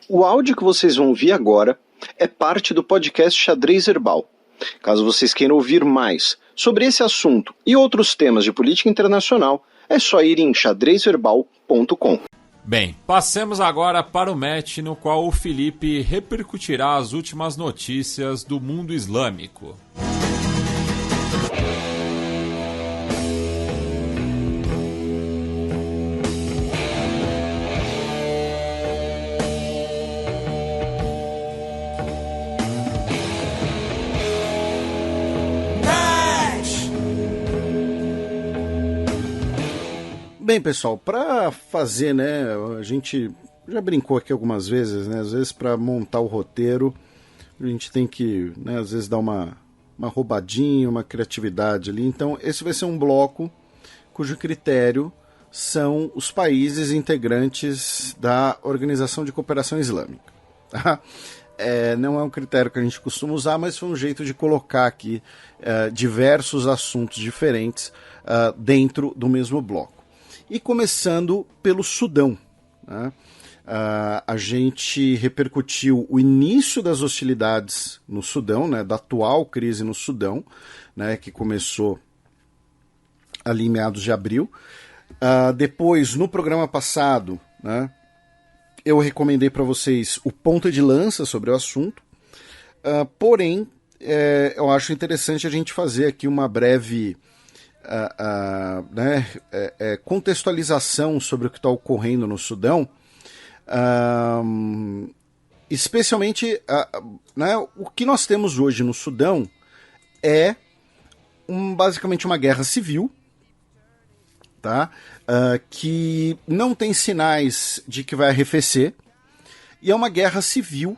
O áudio que vocês vão ouvir agora é parte do podcast Xadrez Herbal. Caso vocês queiram ouvir mais sobre esse assunto e outros temas de política internacional, é só ir em xadrezherbal.com. Bem, passemos agora para o match no qual o Felipe repercutirá as últimas notícias do mundo islâmico. Bem, pessoal, para fazer, né, a gente já brincou aqui algumas vezes, né, às vezes para montar o roteiro, a gente tem que, né, às vezes dar uma roubadinha, uma criatividade ali. Então, esse vai ser um bloco cujo critério são os países integrantes da Organização de Cooperação Islâmica. Tá? Não é um critério que a gente costuma usar, mas foi um jeito de colocar aqui diversos assuntos diferentes dentro do mesmo bloco. E começando pelo Sudão, né? A gente repercutiu o início das hostilidades no Sudão, né, da atual crise no Sudão, né, que começou ali em meados de abril. Depois, no programa passado, né, eu recomendei para vocês o ponta de lança sobre o assunto, porém, eu acho interessante a gente fazer aqui uma breve contextualização sobre o que está ocorrendo no Sudão, especialmente o que nós temos hoje no Sudão é basicamente uma guerra civil, tá? Que não tem sinais de que vai arrefecer, e é uma guerra civil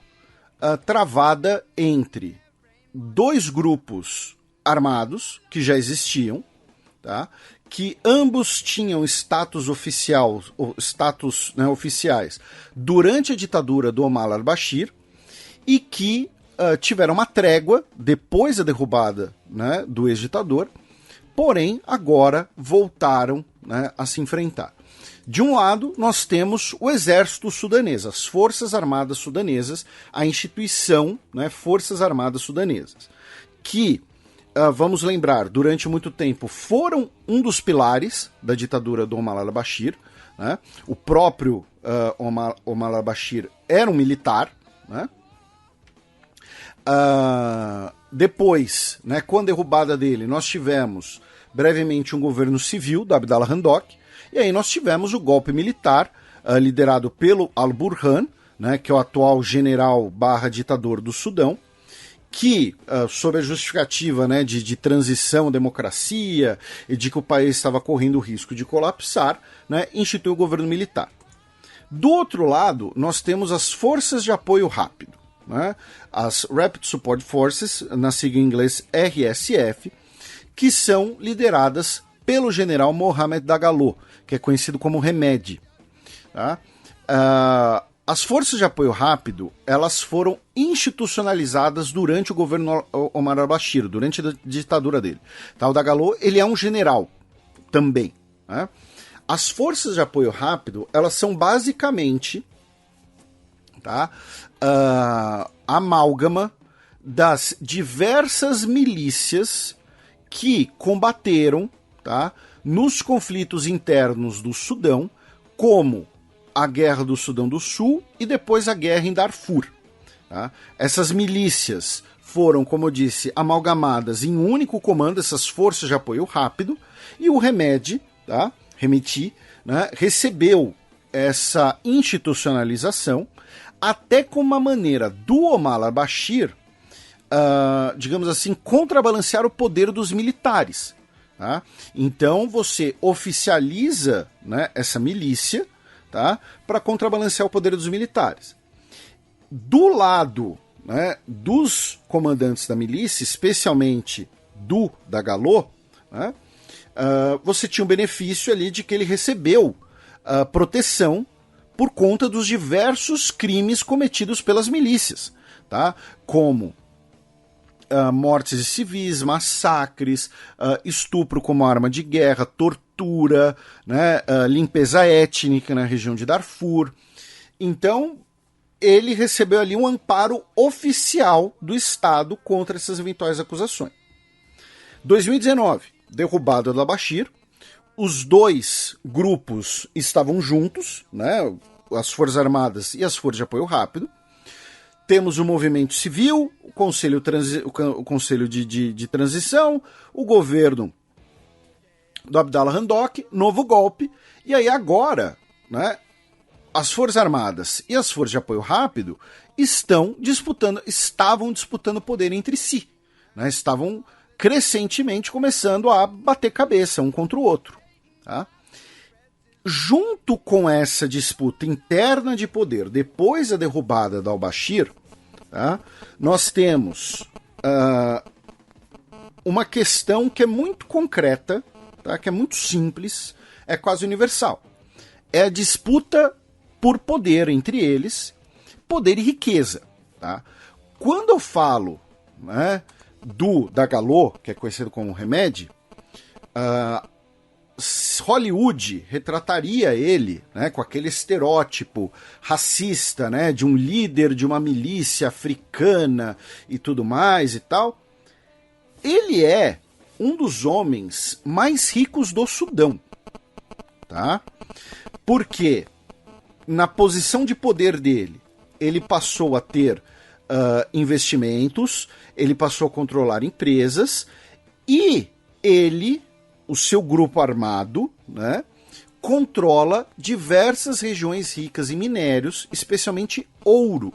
travada entre dois grupos armados que já existiam, tá? Que ambos tinham status oficial, status, né, oficiais durante a ditadura do Omar al-Bashir e que tiveram uma trégua depois da derrubada, né, do ex-ditador, porém agora voltaram, né, a se enfrentar. De um lado, nós temos o exército sudanês, as Forças Armadas Sudanesas, a instituição, né, Forças Armadas Sudanesas, que vamos lembrar, durante muito tempo foram um dos pilares da ditadura do Omar al-Bashir, né? O próprio Omar al-Bashir era um militar, né? Depois, né, com a derrubada dele, nós tivemos brevemente um governo civil do Abdallah Hamdok, e aí nós tivemos o golpe militar liderado pelo Al-Burhan, né, que é o atual general / ditador do Sudão, que, sob a justificativa, né, de transição à democracia e de que o país estava correndo o risco de colapsar, né, instituiu o governo militar. Do outro lado, nós temos as Forças de Apoio Rápido, né, as Rapid Support Forces, na sigla em inglês RSF, que são lideradas pelo general Mohamed Dagalo, que é conhecido como Remedi. Tá? As forças de apoio rápido, elas foram institucionalizadas durante o governo Omar al-Bashir, durante a ditadura dele. Tá? O Dagalo, ele é um general também. Né? As forças de apoio rápido, elas são basicamente, tá, amálgama das diversas milícias que combateram, tá, nos conflitos internos do Sudão, como a Guerra do Sudão do Sul e depois a Guerra em Darfur. Tá? Essas milícias foram, como eu disse, amalgamadas em um único comando, essas forças de apoio rápido, e o Remedi, tá? Remeti, né, recebeu essa institucionalização até como uma maneira do Omar al-Bashir, digamos assim, contrabalancear o poder dos militares. Tá? Então você oficializa, né, essa milícia, tá, para contrabalancear o poder dos militares. Do lado, né, dos comandantes da milícia, especialmente do Dagalo, né, você tinha um benefício ali de que ele recebeu proteção por conta dos diversos crimes cometidos pelas milícias, tá? Como mortes de civis, massacres, estupro como arma de guerra, tortura, né, limpeza étnica na região de Darfur. Então, ele recebeu ali um amparo oficial do Estado contra essas eventuais acusações. 2019, derrubada do al-Bashir, os dois grupos estavam juntos, né, as Forças Armadas e as Forças de Apoio Rápido. Temos o movimento civil, o Conselho de Transição, o governo do Abdallah Hamdok, novo golpe, e aí agora, né, as Forças Armadas e as Forças de Apoio Rápido estavam disputando poder entre si, né, estavam crescentemente começando a bater cabeça um contra o outro. Tá? Junto com essa disputa interna de poder, depois da derrubada da al-Bashir, tá? Nós temos uma questão que é muito concreta, tá? Que é muito simples, é quase universal. É a disputa por poder entre eles, poder e riqueza. Tá? Quando eu falo, né, do Dagalo, que é conhecido como Hamed, Hollywood retrataria ele, né, com aquele estereótipo racista, né, de um líder de uma milícia africana e tudo mais e tal. Ele é um dos homens mais ricos do Sudão, tá? Porque na posição de poder dele, ele passou a ter investimentos, ele passou a controlar empresas e ele, o seu grupo armado, né, controla diversas regiões ricas em minérios, especialmente ouro.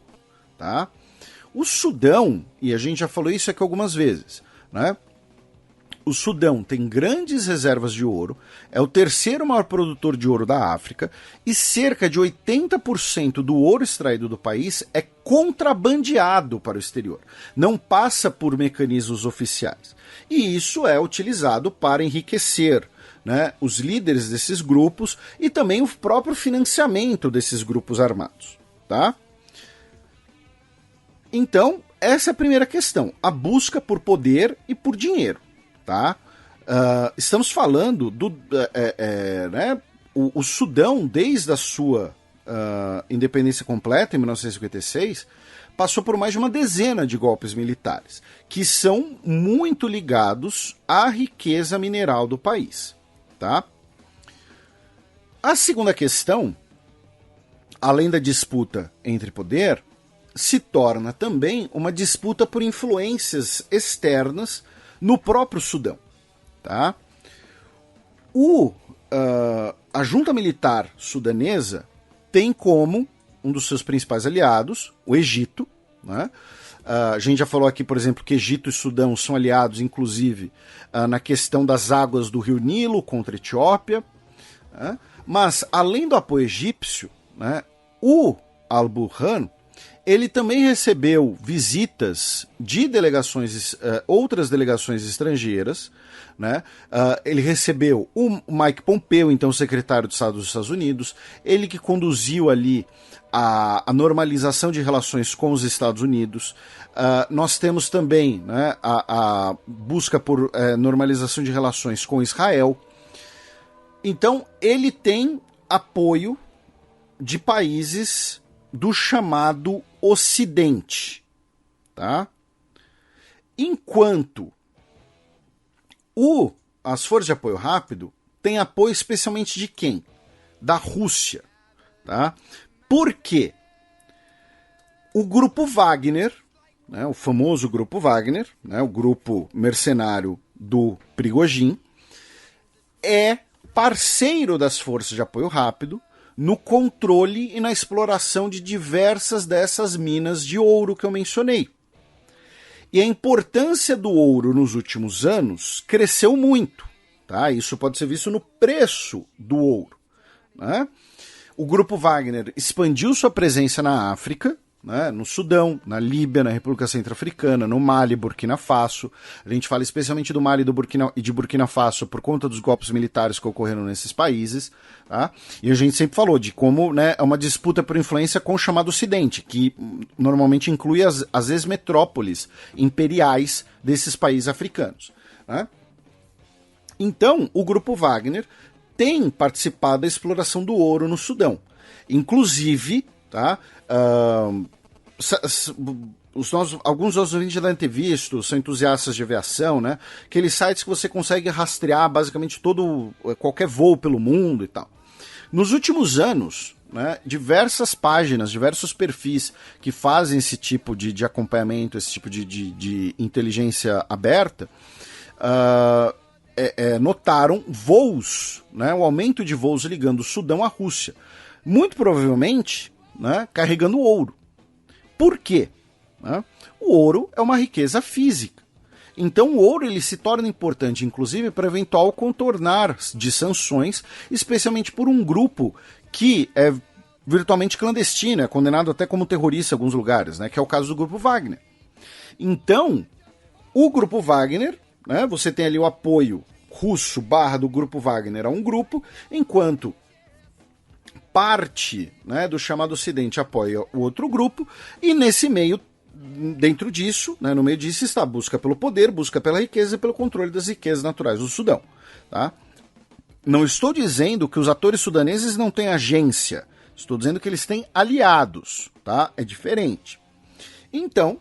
Tá? O Sudão, e a gente já falou isso aqui algumas vezes, né? O Sudão tem grandes reservas de ouro, é o terceiro maior produtor de ouro da África e cerca de 80% do ouro extraído do país é contrabandeado para o exterior. Não passa por mecanismos oficiais. E isso é utilizado para enriquecer, né, os líderes desses grupos e também o próprio financiamento desses grupos armados. Tá? Então, essa é a primeira questão, a busca por poder e por dinheiro. Tá? Estamos falando do né, o Sudão, desde a sua independência completa em 1956, passou por mais de uma dezena de golpes militares, que são muito ligados à riqueza mineral do país. Tá? A segunda questão, além da disputa entre poder, se torna também uma disputa por influências externas no próprio Sudão. Tá? A junta militar sudanesa tem como um dos seus principais aliados o Egito. Né? A gente já falou aqui, por exemplo, que Egito e Sudão são aliados, inclusive, na questão das águas do rio Nilo contra a Etiópia. Né? Mas, além do apoio egípcio, né, o al-Burhan ele também recebeu visitas de delegações, outras delegações estrangeiras. Né? Ele recebeu o Mike Pompeo, então secretário de Estado dos Estados Unidos, ele que conduziu ali a normalização de relações com os Estados Unidos. Nós temos também, né, a busca por normalização de relações com Israel. Então ele tem apoio de países do chamado Ocidente, tá? Enquanto as Forças de Apoio Rápido têm apoio especialmente de quem? Da Rússia, tá? Por quê? O grupo Wagner, né, o famoso grupo Wagner, né, o grupo mercenário do Prigozhin, é parceiro das Forças de Apoio Rápido no controle e na exploração de diversas dessas minas de ouro que eu mencionei. E a importância do ouro nos últimos anos cresceu muito. Tá? Isso pode ser visto no preço do ouro. Né? O grupo Wagner expandiu sua presença na África, né, no Sudão, na Líbia, na República Centro-Africana, no Mali, Burkina Faso. A gente fala especialmente do Mali e de Burkina Faso por conta dos golpes militares que ocorreram nesses países. Tá? E a gente sempre falou de como, né, é uma disputa por influência com o chamado Ocidente, que normalmente inclui as ex-metrópoles imperiais desses países africanos. Né? Então, o grupo Wagner tem participado da exploração do ouro no Sudão. Inclusive, tá? Alguns dos ouvintes já devem ter visto, são entusiastas de aviação, né? Aqueles sites que você consegue rastrear basicamente qualquer voo pelo mundo e tal. Nos últimos anos, né, diversas páginas, diversos perfis que fazem esse tipo de acompanhamento, esse tipo de inteligência aberta, notaram voos, né, o aumento de voos ligando o Sudão à Rússia. Muito provavelmente, né, carregando ouro. Por quê? O ouro é uma riqueza física. Então o ouro ele se torna importante, inclusive, para eventual contornar de sanções, especialmente por um grupo que é virtualmente clandestino, é condenado até como terrorista em alguns lugares, né, que é o caso do Grupo Wagner. Então, o Grupo Wagner, né, você tem ali o apoio russo do Grupo Wagner a um grupo, enquanto parte, né, do chamado Ocidente apoia o outro grupo, e nesse meio, dentro disso, né, no meio disso está a busca pelo poder, busca pela riqueza e pelo controle das riquezas naturais do Sudão. Tá? Não estou dizendo que os atores sudaneses não têm agência, estou dizendo que eles têm aliados, tá? É diferente. Então,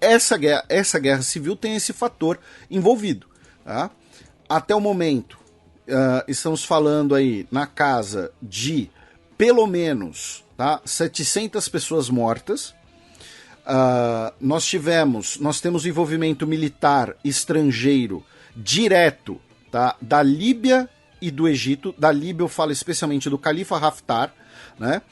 essa guerra civil tem esse fator envolvido. Tá? Até o momento, estamos falando aí na casa de pelo menos, tá, 700 pessoas mortas. Nós temos envolvimento militar estrangeiro direto, tá, da Líbia e do Egito. Da Líbia eu falo especialmente do Califa Haftar, né,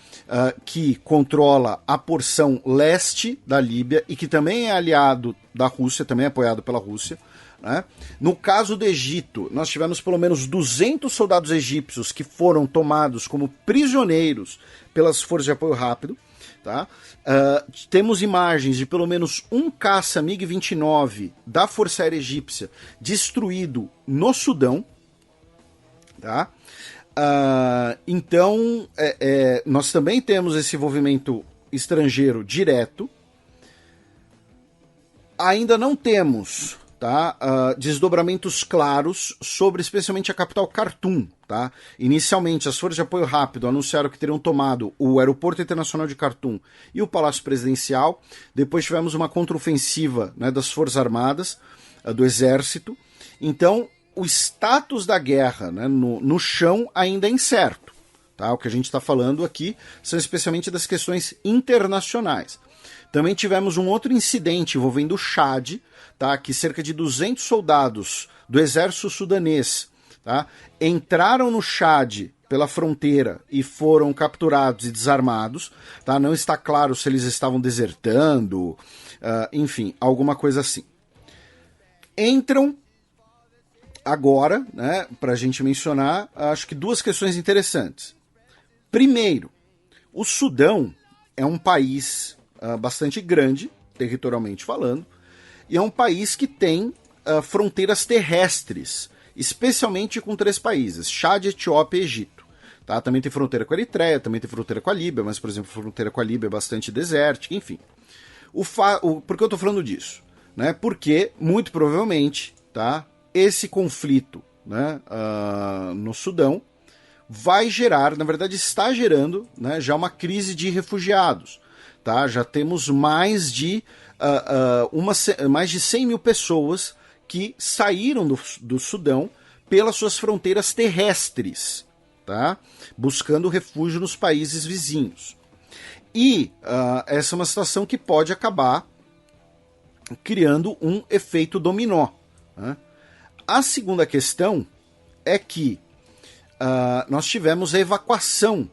que controla a porção leste da Líbia e que também é aliado da Rússia, também é apoiado pela Rússia. Né? No caso do Egito, nós tivemos pelo menos 200 soldados egípcios que foram tomados como prisioneiros pelas forças de apoio rápido. Tá? Temos imagens de pelo menos um caça MiG-29 da Força Aérea Egípcia destruído no Sudão. Tá? Então, nós também temos esse envolvimento estrangeiro direto. Ainda não temos, tá, desdobramentos claros sobre especialmente a capital Khartoum. Tá? Inicialmente, as forças de apoio rápido anunciaram que teriam tomado o Aeroporto Internacional de Khartoum e o Palácio Presidencial. Depois tivemos uma contraofensiva, né, das Forças Armadas, do Exército. Então, o status da guerra, né, no chão ainda é incerto. Tá? O que a gente está falando aqui são especialmente das questões internacionais. Também tivemos um outro incidente envolvendo o Chad, tá? Que cerca de 200 soldados do exército sudanês, tá, entraram no Chad pela fronteira e foram capturados e desarmados. Tá? Não está claro se eles estavam desertando, enfim, alguma coisa assim. Entram agora, né, para a gente mencionar, acho que duas questões interessantes. Primeiro, o Sudão é um país bastante grande, territorialmente falando, e é um país que tem fronteiras terrestres, especialmente com 3 países, Chad, Etiópia e Egito. Tá? Também tem fronteira com a Eritreia, também tem fronteira com a Líbia, mas, por exemplo, a fronteira com a Líbia é bastante desértica, enfim. Por que eu estou falando disso? Né? Porque, muito provavelmente, tá, esse conflito, né, no Sudão vai gerar, na verdade está gerando, né, já uma crise de refugiados. Tá? Já temos mais de 100 mil pessoas que saíram do Sudão pelas suas fronteiras terrestres, tá? Buscando refúgio nos países vizinhos. E essa é uma situação que pode acabar criando um efeito dominó. Né? A segunda questão é que nós tivemos a evacuação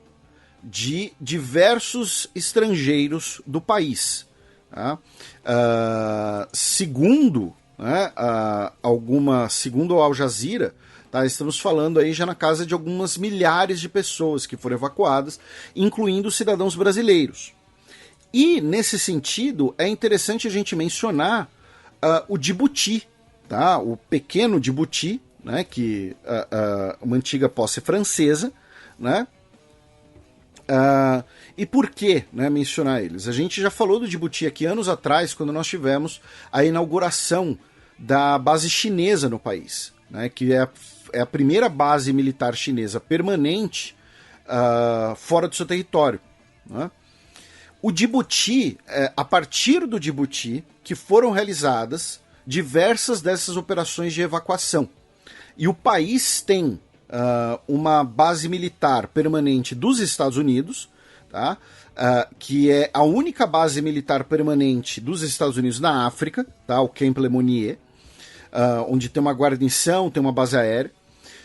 de diversos estrangeiros do país. Tá? Segundo o Al Jazeera, tá, estamos falando aí já na casa de algumas milhares de pessoas que foram evacuadas, incluindo cidadãos brasileiros. E, nesse sentido, é interessante a gente mencionar o Djibouti, tá? O pequeno Djibouti, né, que uma antiga posse francesa, né? E por que, né, mencionar eles? A gente já falou do Djibouti aqui anos atrás, quando nós tivemos a inauguração da base chinesa no país, né, que é a primeira base militar chinesa permanente fora do seu território. né? O Djibouti, a partir do Djibouti, que foram realizadas diversas dessas operações de evacuação. E o país tem uma base militar permanente dos Estados Unidos, tá? Que é a única base militar permanente dos Estados Unidos na África, tá? O Camp Lemonnier, onde tem uma guarnição, tem uma base aérea.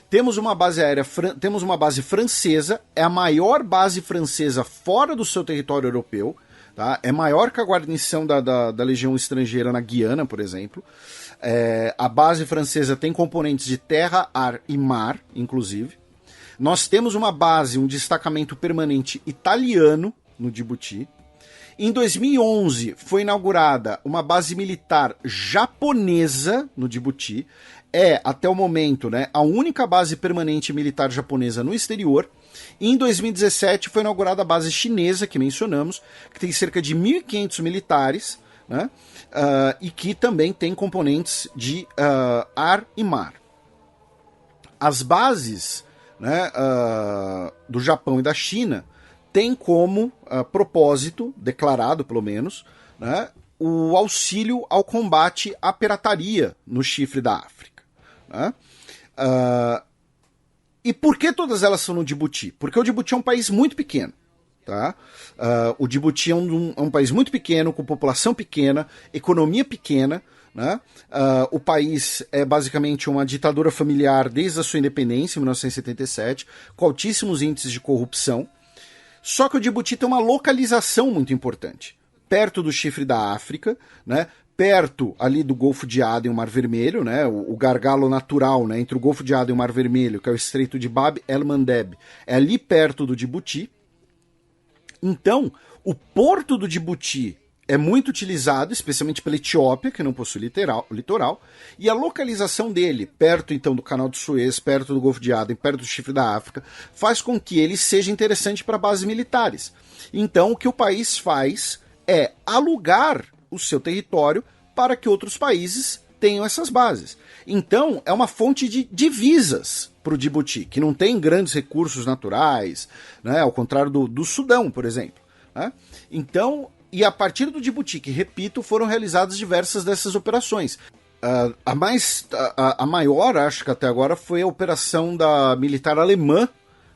Temos uma base aérea, temos uma base francesa, é a maior base francesa fora do seu território europeu, tá? É maior que a guarnição da Legião Estrangeira na Guiana, por exemplo. A base francesa tem componentes de terra, ar e mar, inclusive. Nós temos uma base, um destacamento permanente italiano no Djibouti. Em 2011 foi inaugurada uma base militar japonesa no Djibouti. Até o momento, né, a única base permanente militar japonesa no exterior. E em 2017 foi inaugurada a base chinesa, que mencionamos, que tem cerca de 1.500 militares, né, e que também tem componentes de ar e mar. As bases, né, do Japão e da China têm como propósito, declarado pelo menos, né, o auxílio ao combate à pirataria no chifre da África. Né? E por que todas elas são no Djibouti? Porque o Djibouti é um país muito pequeno. Tá? O Djibouti é um país muito pequeno, com população pequena, economia pequena. Né? O país é basicamente uma ditadura familiar desde a sua independência, em 1977, com altíssimos índices de corrupção. Só que o Djibouti tem uma localização muito importante. Perto do chifre da África, né? Perto ali do Golfo de Aden e o Mar Vermelho, né? O gargalo natural, né, entre o Golfo de Aden e o Mar Vermelho, que é o Estreito de Bab el-Mandeb, é ali perto do Djibouti. Então, o porto do Djibouti é muito utilizado, especialmente pela Etiópia, que não possui litoral, e a localização dele, perto então do Canal de Suez, perto do Golfo de Aden, perto do Chifre da África, faz com que ele seja interessante para bases militares. Então, o que o país faz é alugar o seu território para que outros países tenham essas bases. Então, é uma fonte de divisas para o Djibouti, que não tem grandes recursos naturais, né, ao contrário do Sudão, por exemplo. Né? Então, e a partir do Djibouti, que, repito, foram realizadas diversas dessas operações. A maior, acho que até agora, foi a operação da militar alemã,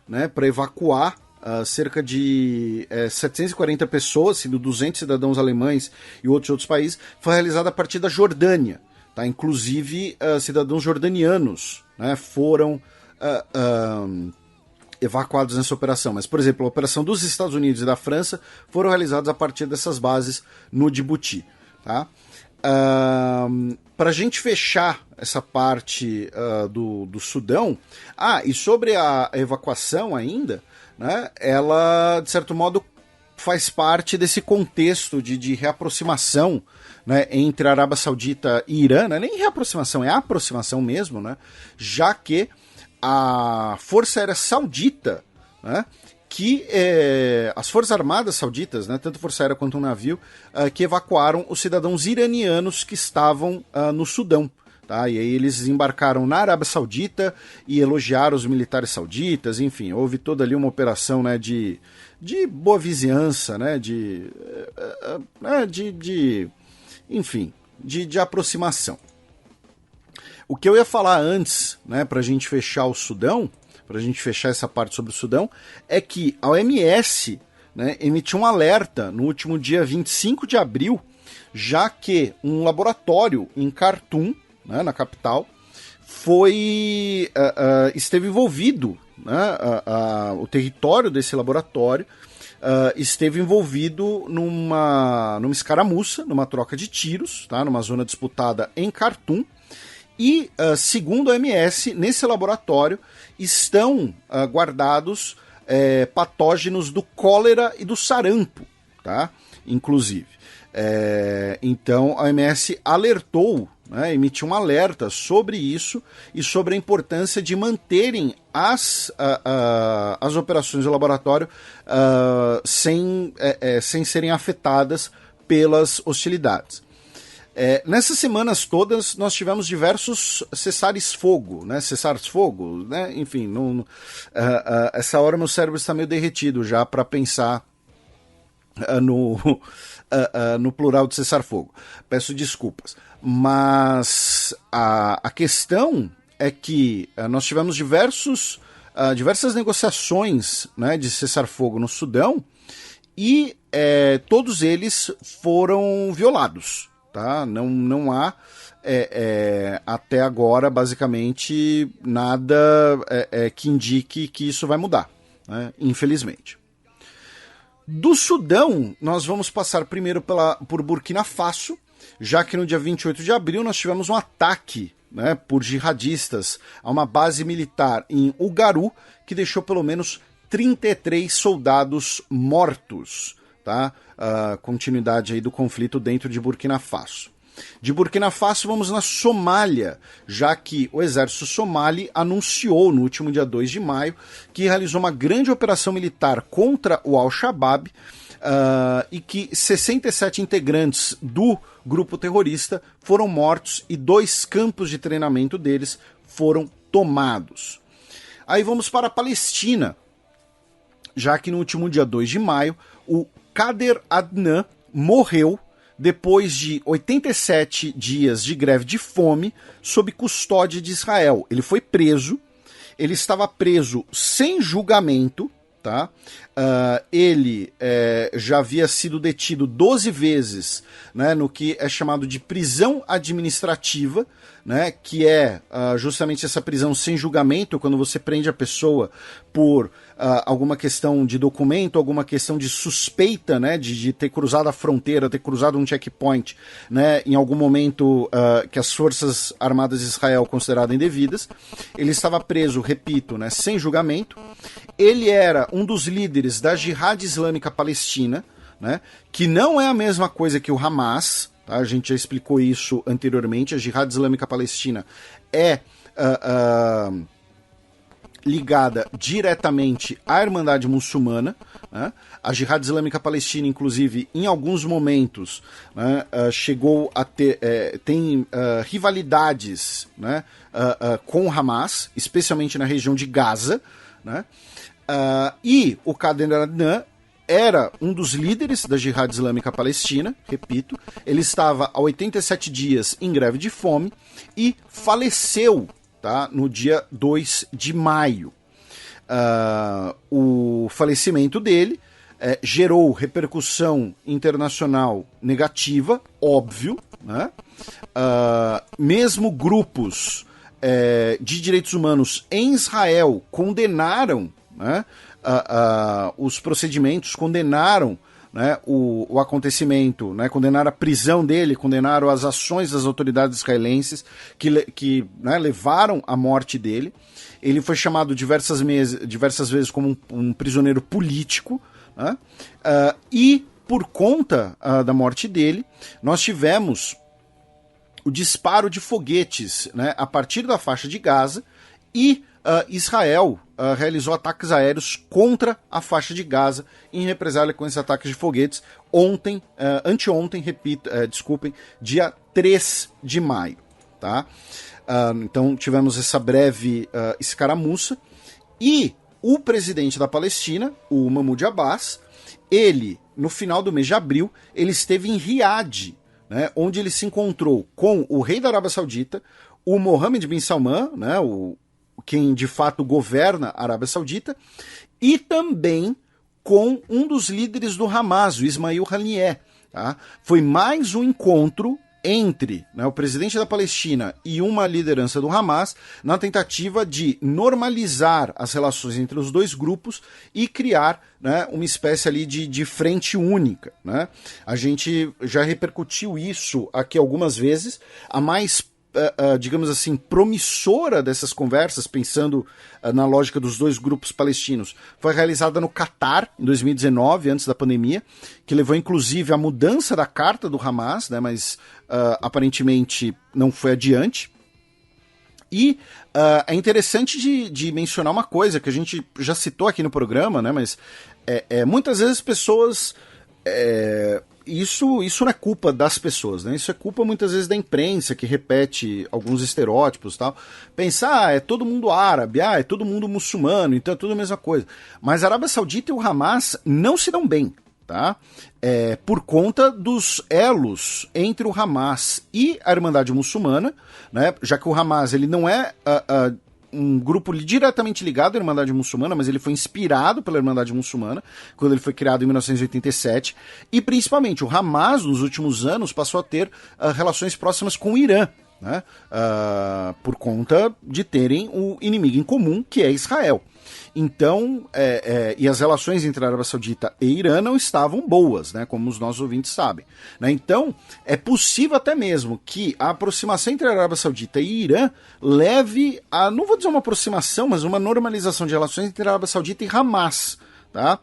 né, para evacuar cerca de 740 pessoas, sendo 200 cidadãos alemães e outros países, foi realizada a partir da Jordânia. Tá? Inclusive, cidadãos jordanianos, né, foram evacuados nessa operação. Mas, por exemplo, a operação dos Estados Unidos e da França foram realizadas a partir dessas bases no Djibouti. Tá? Para a gente fechar essa parte do Sudão, e sobre a evacuação ainda, né, ela, de certo modo, faz parte desse contexto de reaproximação, né, entre a Arábia Saudita e Irã, né, nem reaproximação, é aproximação mesmo, né, já que a Força Aérea Saudita, né, as Forças Armadas Sauditas, né, tanto a Força Aérea quanto um navio, que evacuaram os cidadãos iranianos que estavam no Sudão. Tá? E aí eles embarcaram na Arábia Saudita e elogiaram os militares sauditas, enfim, houve toda ali uma operação, né, de boa vizinhança, né, de aproximação. O que eu ia falar antes, né, para a gente fechar o Sudão, para a gente fechar essa parte sobre o Sudão, é que a OMS, né, emitiu um alerta no último dia 25 de abril, já que um laboratório em Khartoum, né, na capital, esteve envolvido, né, o território desse laboratório esteve envolvido numa escaramuça, numa troca de tiros, tá, numa zona disputada em Khartoum, e, segundo a OMS, nesse laboratório estão guardados patógenos do cólera e do sarampo, tá, inclusive. Então a OMS alertou, né, emitiu um alerta sobre isso e sobre a importância de manterem as operações do laboratório sem serem afetadas pelas hostilidades. Nessas semanas todas nós tivemos diversos cessares-fogo, né, enfim, essa hora meu cérebro está meio derretido já para pensar no plural de cessar-fogo. Peço desculpas. Mas a questão é que nós tivemos diversas negociações, né, de cessar-fogo no Sudão e todos eles foram violados. Tá? Não há até agora basicamente nada que indique que isso vai mudar, né? Infelizmente. Do Sudão, nós vamos passar primeiro por Burkina Faso, já que no dia 28 de abril nós tivemos um ataque, né, por jihadistas a uma base militar em Ugaru, que deixou pelo menos 33 soldados mortos. Tá? Continuidade aí do conflito dentro de Burkina Faso. De Burkina Faso vamos na Somália, já que o exército somali anunciou no último dia 2 de maio que realizou uma grande operação militar contra o Al-Shabaab e que 67 integrantes do grupo terrorista foram mortos e 2 campos de treinamento deles foram tomados. Aí vamos para a Palestina, já que no último dia 2 de maio o Kader Adnan morreu depois de 87 dias de greve de fome sob custódia de Israel. Ele foi preso, ele estava preso sem julgamento, tá? Ele já havia sido detido 12 vezes, né, no que é chamado de prisão administrativa, né, que é justamente essa prisão sem julgamento, quando você prende a pessoa por alguma questão de documento, alguma questão de suspeita, né, de ter cruzado a fronteira, ter cruzado um checkpoint, né, em algum momento que as Forças Armadas de Israel consideraram indevidas. Ele estava preso, repito, né, sem julgamento. Ele era um dos líderes da Jihad Islâmica Palestina, né, que não é a mesma coisa que o Hamas. Tá? A gente já explicou isso anteriormente. A Jihad Islâmica Palestina é ligada diretamente à Irmandade Muçulmana, né? A Jihad Islâmica Palestina, inclusive, em alguns momentos, né, chegou a ter tem rivalidades, né, com o Hamas, especialmente na região de Gaza, né? E o Kader Adnan era um dos líderes da Jihad Islâmica Palestina, repito. Ele estava há 87 dias em greve de fome e faleceu, tá, no dia 2 de maio. O falecimento dele gerou repercussão internacional negativa, óbvio, né? Mesmo grupos de direitos humanos em Israel condenaram, né, os procedimentos, condenaram, né, o acontecimento, né, condenaram a prisão dele, condenaram as ações das autoridades israelenses que né, levaram à morte dele. Ele foi chamado diversas vezes como um prisioneiro político, né, e por conta da morte dele, nós tivemos o disparo de foguetes, né, a partir da faixa de Gaza, e Israel realizou ataques aéreos contra a faixa de Gaza em represália com esses ataques de foguetes anteontem, desculpem, dia 3 de maio. Tá? Então tivemos essa breve escaramuça e o presidente da Palestina, o Mahmoud Abbas, ele, no final do mês de abril, ele esteve em Riad, né, onde ele se encontrou com o rei da Arábia Saudita, o Mohammed bin Salman, né, quem de fato governa a Arábia Saudita, e também com um dos líderes do Hamas, o Ismail Haniyeh. Tá? Foi mais um encontro entre, né, o presidente da Palestina e uma liderança do Hamas na tentativa de normalizar as relações entre os dois grupos e criar, né, uma espécie ali de frente única. Né? A gente já repercutiu isso aqui algumas vezes. A mais digamos assim, promissora dessas conversas, pensando na lógica dos dois grupos palestinos, foi realizada no Catar, em 2019, antes da pandemia, que levou inclusive à mudança da carta do Hamas, né, mas aparentemente não foi adiante. E é interessante de mencionar uma coisa que a gente já citou aqui no programa, né, mas muitas vezes as pessoas... Isso não é culpa das pessoas, né? Isso é culpa muitas vezes da imprensa, que repete alguns estereótipos e tal. Pensar, é todo mundo árabe, é todo mundo muçulmano, então é tudo a mesma coisa. Mas a Arábia Saudita e o Hamas não se dão bem, tá? Por conta dos elos entre o Hamas e a Irmandade Muçulmana, né? Já que o Hamas ele não é um grupo diretamente ligado à Irmandade Muçulmana, mas ele foi inspirado pela Irmandade Muçulmana, quando ele foi criado em 1987, e principalmente o Hamas, nos últimos anos, passou a ter relações próximas com o Irã, né? Por conta de terem o inimigo em comum, que é Israel. Então, e as relações entre a Arábia Saudita e Irã não estavam boas, né, como os nossos ouvintes sabem, né? Então, é possível até mesmo que a aproximação entre a Arábia Saudita e Irã leve a, não vou dizer uma aproximação, mas uma normalização de relações entre a Arábia Saudita e Hamas, tá?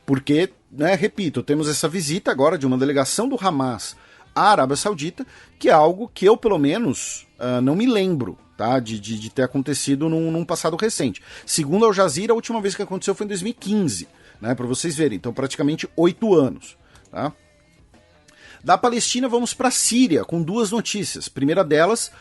Porque, né, repito, temos essa visita agora de uma delegação do Hamas à Arábia Saudita, que é algo que eu, pelo menos, não me lembro, tá, de ter acontecido num passado recente. Segundo Al Jazeera, a última vez que aconteceu foi em 2015, né, para vocês verem, então praticamente 8 anos. Tá? Da Palestina vamos para a Síria, com 2 notícias. Primeira delas,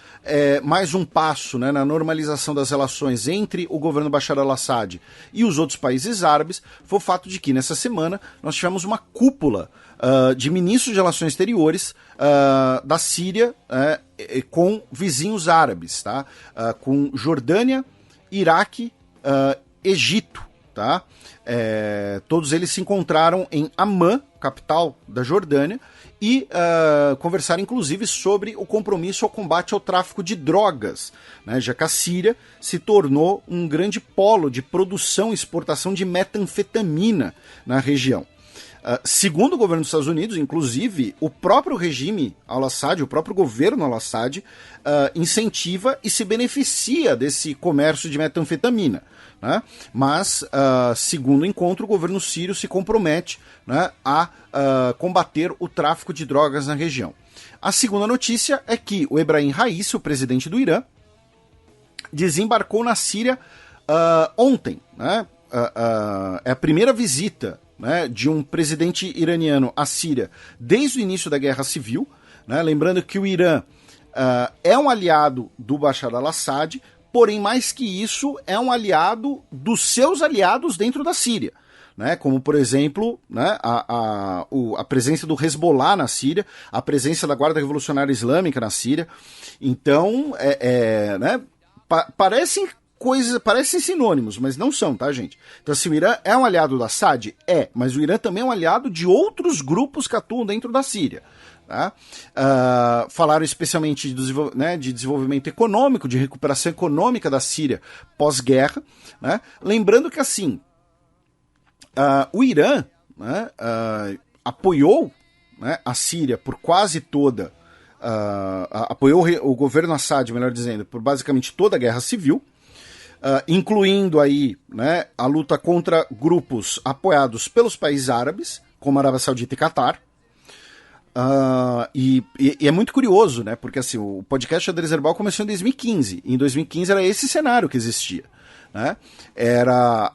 mais um passo, né, na normalização das relações entre o governo Bashar al-Assad e os outros países árabes, foi o fato de que nessa semana nós tivemos uma cúpula de ministros de relações exteriores da Síria com vizinhos árabes, tá? Com Jordânia, Iraque, Egito. Tá? Todos eles se encontraram em Amman, capital da Jordânia, e conversaram inclusive sobre o compromisso ao combate ao tráfico de drogas, né? Já que a Síria se tornou um grande polo de produção e exportação de metanfetamina na região. Segundo o governo dos Estados Unidos, inclusive, o próprio regime al-Assad, o próprio governo al-Assad, incentiva e se beneficia desse comércio de metanfetamina. Né? Mas, segundo o encontro, o governo sírio se compromete, né, a combater o tráfico de drogas na região. A segunda notícia é que o Ebrahim Raisi, o presidente do Irã, desembarcou na Síria ontem. Né? É a primeira visita, né, de um presidente iraniano à Síria desde o início da Guerra Civil. Né? Lembrando que o Irã é um aliado do Bashar al-Assad, porém, mais que isso, é um aliado dos seus aliados dentro da Síria. Né? Como, por exemplo, né, a presença do Hezbollah na Síria, a presença da Guarda Revolucionária Islâmica na Síria. Então, né, parecem sinônimos, mas não são, tá, gente? Então, assim, o Irã é um aliado do Assad? Mas o Irã também é um aliado de outros grupos que atuam dentro da Síria. Tá? Falaram especialmente de desenvolvimento econômico, de recuperação econômica da Síria pós-guerra. Né? Lembrando que, assim, o Irã, né, apoiou, né, a Síria por quase toda, apoiou o governo Assad, melhor dizendo, por basicamente toda a guerra civil, incluindo aí, né, a luta contra grupos apoiados pelos países árabes, como a Arábia Saudita e Catar. E é muito curioso, né? Porque assim, o podcast Xadrez Herbal começou em 2015. E em 2015 era esse cenário que existia. Né? Era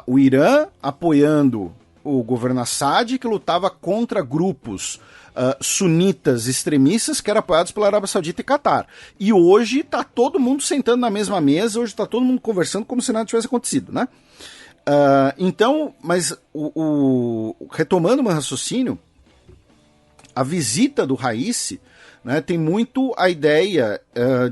o Irã apoiando o governo Assad, que lutava contra grupos sunitas extremistas que eram apoiados pela Arábia Saudita e Catar. E hoje está todo mundo sentando na mesma mesa, hoje está todo mundo conversando como se nada tivesse acontecido. Né? Então, mas retomando o meu raciocínio, a visita do Raisi, né, tem muito a ideia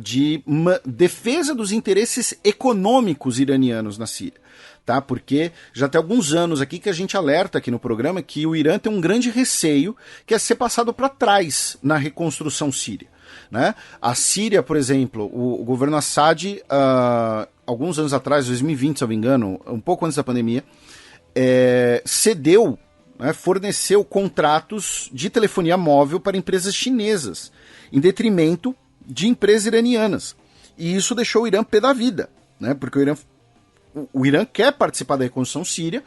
de defesa dos interesses econômicos iranianos na Síria. Tá? Porque já tem alguns anos aqui que a gente alerta aqui no programa que o Irã tem um grande receio que é ser passado para trás na reconstrução síria. Né? A Síria, por exemplo, o governo Assad, alguns anos atrás, 2020, se eu não me engano, um pouco antes da pandemia, cedeu, né, forneceu contratos de telefonia móvel para empresas chinesas, em detrimento de empresas iranianas. E isso deixou o Irã pé da vida, né, porque o Irã quer participar da reconstrução síria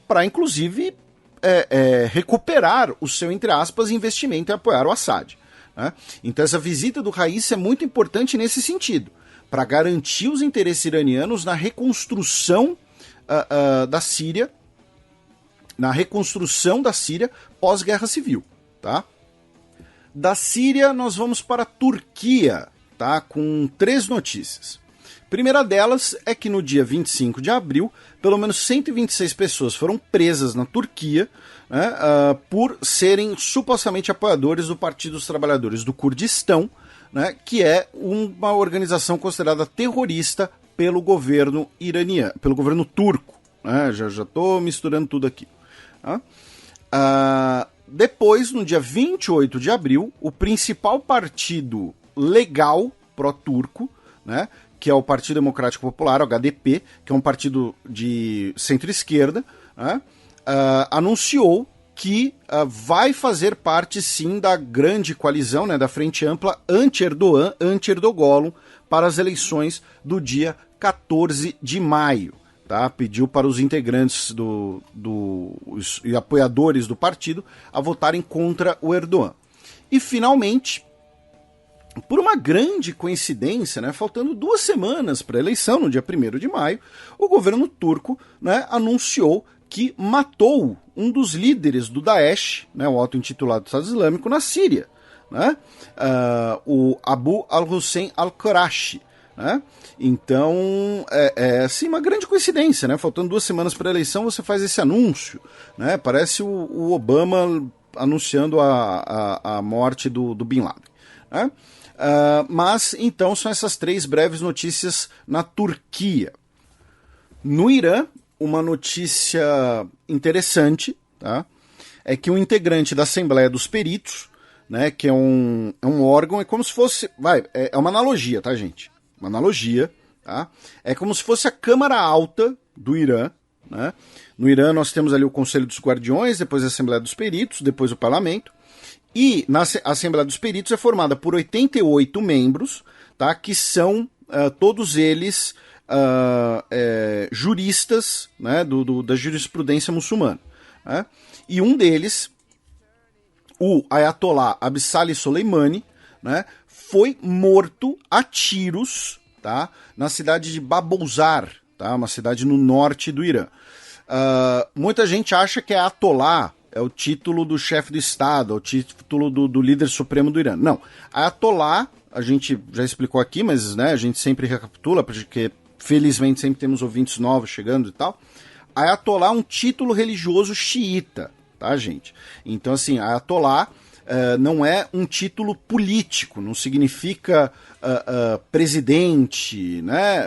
para, inclusive, recuperar o seu, entre aspas, investimento e apoiar o Assad. Né? Então essa visita do Raisi é muito importante nesse sentido, para garantir os interesses iranianos na reconstrução da Síria, pós-guerra civil. Tá? Da Síria nós vamos para a Turquia, tá? Com 3 notícias. Primeira delas é que no dia 25 de abril, pelo menos 126 pessoas foram presas na Turquia, né, por serem supostamente apoiadores do Partido dos Trabalhadores do Kurdistão, né, que é uma organização considerada terrorista pelo governo iraniano, pelo governo turco. Né, já estou misturando tudo aqui. Tá? Depois, no dia 28 de abril, o principal partido legal pró-turco, né, que é o Partido Democrático Popular, o HDP, que é um partido de centro-esquerda, né, anunciou que vai fazer parte, sim, da grande coalizão, né, da Frente Ampla anti-Erdogan, anti-Erdogan, para as eleições do dia 14 de maio. Tá? Pediu para os integrantes e apoiadores do partido a votarem contra o Erdogan. E, finalmente, por uma grande coincidência, né, faltando 2 semanas para a eleição, no dia 1º de maio, o governo turco, né, anunciou que matou um dos líderes do Daesh, né, o auto-intitulado Estado Islâmico, na Síria, né, o Abu al-Hussein al-Qurashi. Né? Então, assim, uma grande coincidência, né? Faltando 2 semanas para a eleição, você faz esse anúncio, né? Parece o Obama anunciando a morte do Bin Laden, né? Mas, então, são essas 3 breves notícias na Turquia. No Irã, uma notícia interessante, tá? É que um integrante da Assembleia dos Peritos, né, que é um órgão, é como se fosse... é uma analogia, tá, gente? Uma analogia, tá? É como se fosse a Câmara Alta do Irã, né? No Irã nós temos ali o Conselho dos Guardiões, depois a Assembleia dos Peritos, depois o Parlamento, e a Assembleia dos Peritos é formada por 88 membros, tá? Que são todos eles juristas, né? Da jurisprudência muçulmana, né? E um deles, o Ayatollah Absali Soleimani, né, foi morto a tiros, tá, na cidade de Babouzar, tá, uma cidade no norte do Irã. Muita gente acha que Ayatollah é o título do chefe do Estado, é o título do líder supremo do Irã. Não, Ayatollah, a gente já explicou aqui, mas, né, a gente sempre recapitula, porque felizmente sempre temos ouvintes novos chegando e tal. Ayatollah é um título religioso xiita, tá, gente? Então, assim, Ayatollah não é um título político, não significa presidente, né?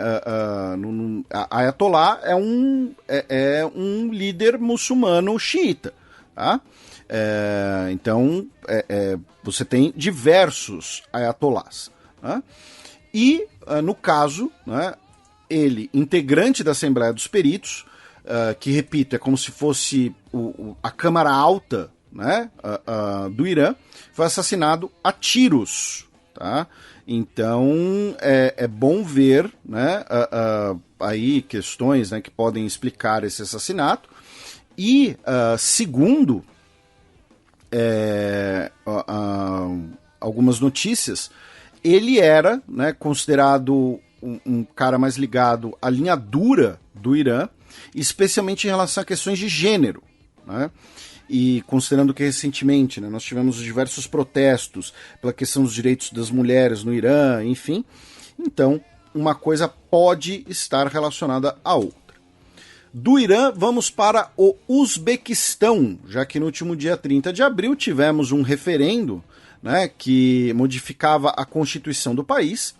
Ayatollah é um líder muçulmano xiita, tá? Então, você tem diversos ayatollahs, né? E, no caso, né, ele, integrante da Assembleia dos Peritos, que, repito, é como se fosse a Câmara Alta, né, do Irã, foi assassinado a tiros, tá? Então é bom ver, né, aí questões, né, que podem explicar esse assassinato. E segundo algumas notícias, ele era, né, considerado um cara mais ligado à linha dura do Irã, especialmente em relação a questões de gênero, né? E considerando que recentemente, né, nós tivemos diversos protestos pela questão dos direitos das mulheres no Irã, enfim, então uma coisa pode estar relacionada à outra. Do Irã, vamos para o Uzbequistão, já que no último dia 30 de abril tivemos um referendo, né, que modificava a constituição do país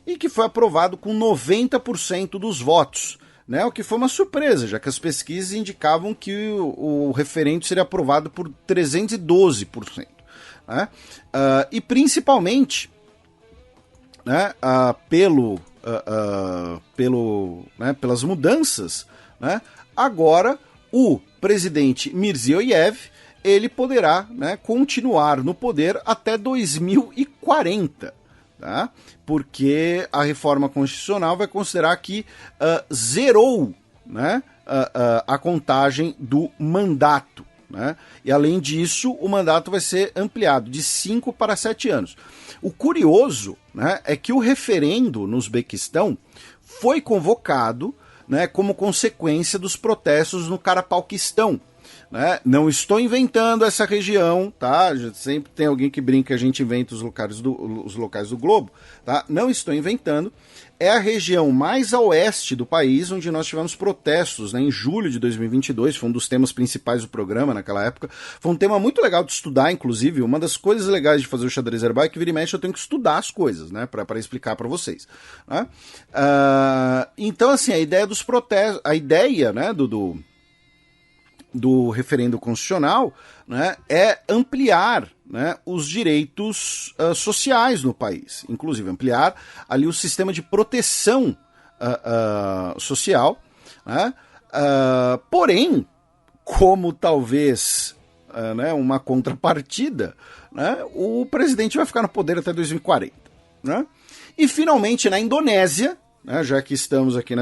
e que foi aprovado com 90% dos votos, né, o que foi uma surpresa, já que as pesquisas indicavam que o referendo seria aprovado por 312%. Né? E principalmente, né, pelas mudanças, né, agora o presidente Mirziyoyev ele poderá, né, continuar no poder até 2040. Tá? Porque a reforma constitucional vai considerar que zerou, né, a contagem do mandato. Né? E além disso, o mandato vai ser ampliado de 5 para 7 anos. O curioso, né, é que o referendo no Uzbequistão foi convocado, né, como consequência dos protestos no Carapauquistão. Né? Não estou inventando essa região, tá? Sempre tem alguém que brinca que a gente inventa os locais do globo, tá? Não estou inventando. é a região mais a oeste do país, onde nós tivemos protestos, né, em julho de 2022, foi um dos temas principais do programa naquela época. Foi um tema muito legal de estudar, inclusive. Uma das coisas legais de fazer o Xadrez Herbal é que vira e mexe eu tenho que estudar as coisas, né, para explicar para vocês. Né? Então, assim, a ideia dos protestos, a ideia, né, do referendo constitucional, né, é ampliar, né, os direitos sociais no país, inclusive ampliar ali o sistema de proteção social, né, porém, como talvez né, uma contrapartida, né, o presidente vai ficar no poder até 2040. Né? E finalmente na Indonésia, né, já que estamos aqui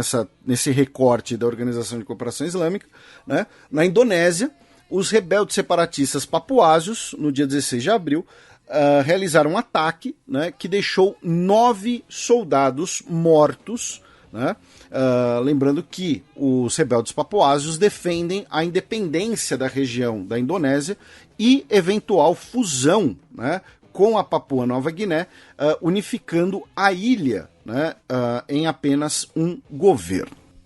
nesse recorte da Organização de Cooperação Islâmica, né, na Indonésia, os rebeldes separatistas papuásios, no dia 16 de abril, realizaram um ataque, né, que deixou 9 soldados mortos. Né? Lembrando que os rebeldes papuásios defendem a independência da região da Indonésia e eventual fusão, né, com a Papua Nova Guiné, unificando a ilha, né, em apenas um governo.